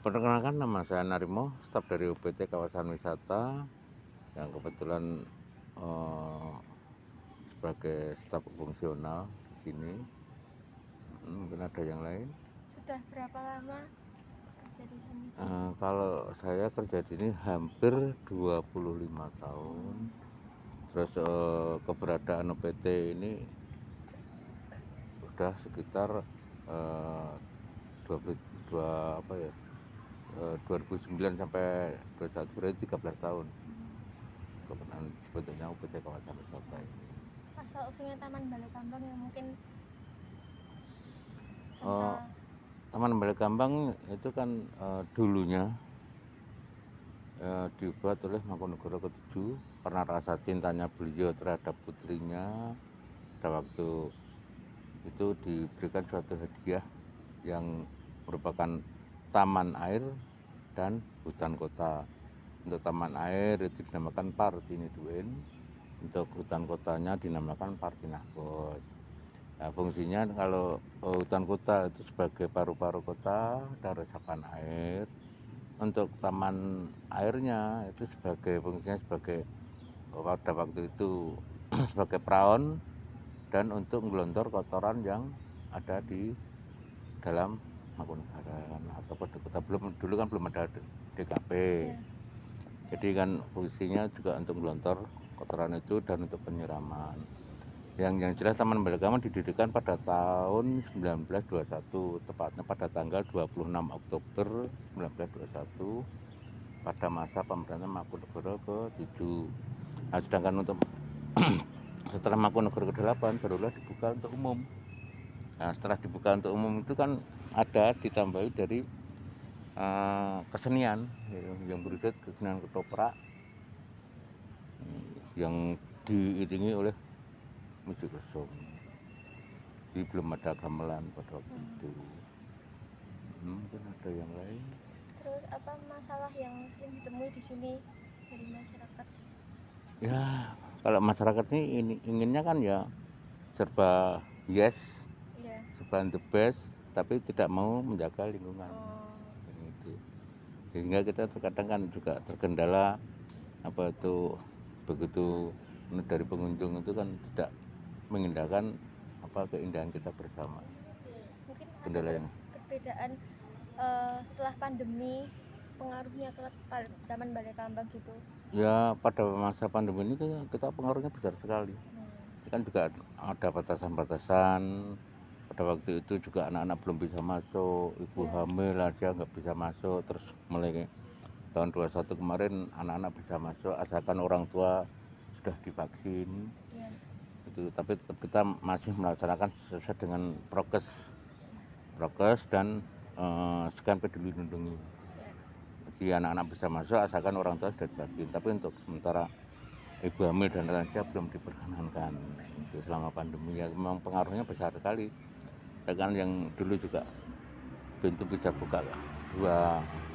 Perkenalkan, nama saya Narimo, staf dari UPT Kawasan Wisata yang kebetulan eh, sebagai staf fungsional di sini. Mungkin ada yang lain. Sudah berapa lama kerja di sini? Kalau saya kerja di sini hampir 25 tahun. Terus keberadaan UPT ini sudah sekitar eh, 2009 sampai 21, berarti 13 tahun kebetulan dibentuknya UPT Kawasan Wisata ini. Asal usulnya Taman Balai Kambang yang mungkin Oh, kental. Taman Balai Kambang itu kan dulunya dibuat oleh Mangkunegara ke-7 karena rasa cintanya beliau terhadap putrinya. Pada waktu itu diberikan suatu hadiah yang merupakan taman air dan hutan kota. Untuk taman air itu dinamakan Partini Duen, untuk hutan kotanya dinamakan Partinahbos. Nah, fungsinya kalau hutan kota itu sebagai paru-paru kota dan resapan air. Untuk taman airnya itu sebagai fungsinya sebagai pada waktu itu sebagai praon dan untuk menggelontor kotoran yang ada di dalam Mangkunegaran ataupun di kota. Dulu kan belum ada DKP. Ya. Jadi kan fungsinya juga untuk menggelontor kotoran itu dan untuk penyiraman. Yang jelas Taman Balai Kambang didirikan pada tahun 1921, tepatnya pada tanggal 26 Oktober 1921 pada masa pemerintahan Mangkunegara ke-7. Nah, sedangkan untuk setelah Mangkunegara ke-8 barulah dibuka untuk umum. Nah, setelah dibuka untuk umum itu kan ada ditambahi dari kesenian yang berwujud kesenian ketoprak yang diiringi oleh musik lesung. Jadi belum ada gamelan pada waktu itu. Mungkin ada yang lain. Terus apa masalah yang sering ditemui di sini dari masyarakat? Ya, kalau masyarakat ini inginnya kan ya serba yes, Iya. serba the best, tapi tidak mau menjaga lingkungan. Gitu. Sehingga kita terkadang kan juga terkendala apa itu begitu dari pengunjung itu kan tidak mengindahkan apa keindahan kita bersama. Mungkin Kendala ada yang perbedaan setelah pandemi pengaruhnya ke Taman Balai Kambang gitu. ya pada masa pandemi ini kita pengaruhnya besar sekali. Kan juga ada batasan-batasan. Pada waktu itu juga anak-anak belum bisa masuk, ibu hamil aja nggak bisa masuk. Terus mulai tahun 21 kemarin anak-anak bisa masuk asalkan orang tua sudah divaksin. Ya. Itu, tapi tetap kita masih melaksanakan sesuai dengan prokes dan scan peduli lindungi. Jadi anak-anak bisa masuk asalkan orang tua sudah divaksin. Tapi untuk sementara ibu hamil dan lansia belum diperkenankan. Itu selama pandemi ya memang pengaruhnya besar sekali. Ya kan yang dulu juga pintu bisa buka 2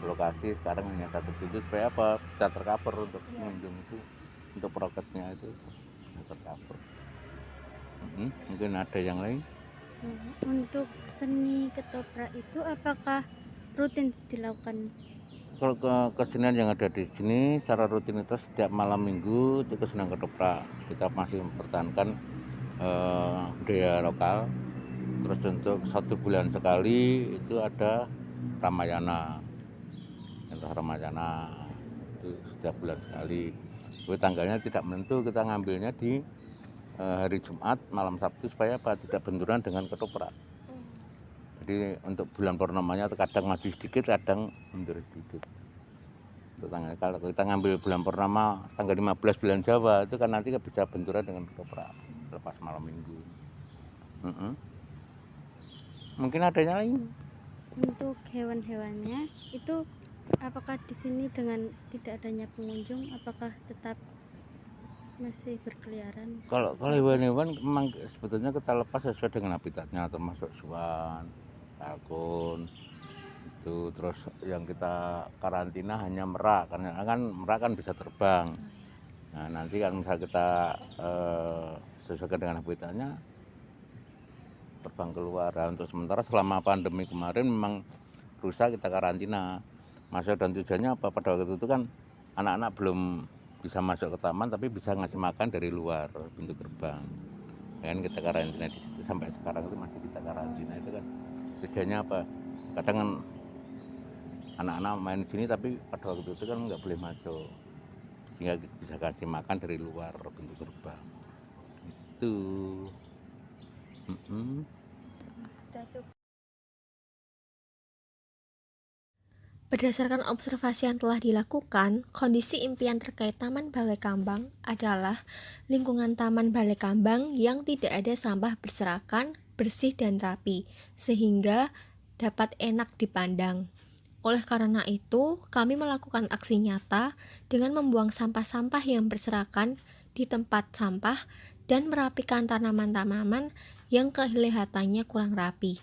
lokasi, sekarang hanya 1 pintu supaya apa? Bisa tercover untuk pengunjung itu, untuk prokesnya itu bisa tercover. Mungkin ada yang lain. Untuk seni ketoprak itu apakah rutin dilakukan? Kalau kesenian yang ada di sini secara rutinitas setiap malam minggu itu kesenian ketoprak. Kita masih mempertahankan budaya lokal. Terus untuk 1 bulan sekali itu ada Ramayana. Entah Ramayana itu setiap bulan sekali. Tapi tanggalnya tidak menentu, kita ngambilnya di hari Jumat malam Sabtu supaya apa? Tidak benturan dengan ketoprak. Jadi untuk bulan purnamanya kadang maju sedikit, kadang mundur sedikit. Kalau kita ngambil bulan purnama tanggal 15 bulan Jawa itu kan nanti bisa benturan dengan ketoprak lepas malam minggu. Mungkin ada yang lain. Untuk hewan-hewannya itu apakah di sini dengan tidak adanya pengunjung apakah tetap masih berkeliaran? Kalau hewan-hewan memang sebetulnya kita lepas sesuai dengan habitatnya, termasuk swan, kalkun, itu terus yang kita karantina hanya merak, karena kan merak kan bisa terbang. Nah nanti kan misalnya kita sesuaikan dengan habitatnya terbang keluar. Nah, untuk sementara selama pandemi kemarin memang rusa kita karantina. Masuk dan tujuannya apa? Pada waktu itu kan anak-anak belum bisa masuk ke taman tapi bisa ngasih makan dari luar pintu gerbang. Kan kita karantina di situ sampai sekarang itu masih kita karantina. Itu kan tujuannya apa? Kadang kan anak-anak main di sini tapi pada waktu itu kan nggak boleh masuk, sehingga bisa kasih makan dari luar pintu gerbang. Itu. Udah cukup. Berdasarkan observasi yang telah dilakukan, kondisi impian terkait Taman Balai Kambang adalah lingkungan Taman Balai Kambang yang tidak ada sampah berserakan, bersih dan rapi, sehingga dapat enak dipandang. Oleh karena itu, kami melakukan aksi nyata dengan membuang sampah-sampah yang berserakan di tempat sampah dan merapikan tanaman-tanaman yang kelihatannya kurang rapi.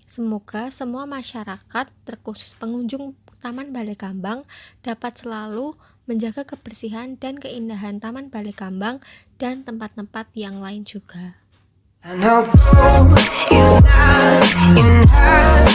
Semoga semua masyarakat, terkhusus pengunjung Taman Balai Kambang, dapat selalu menjaga kebersihan dan keindahan Taman Balai Kambang dan tempat-tempat yang lain juga. I know gold is not enough.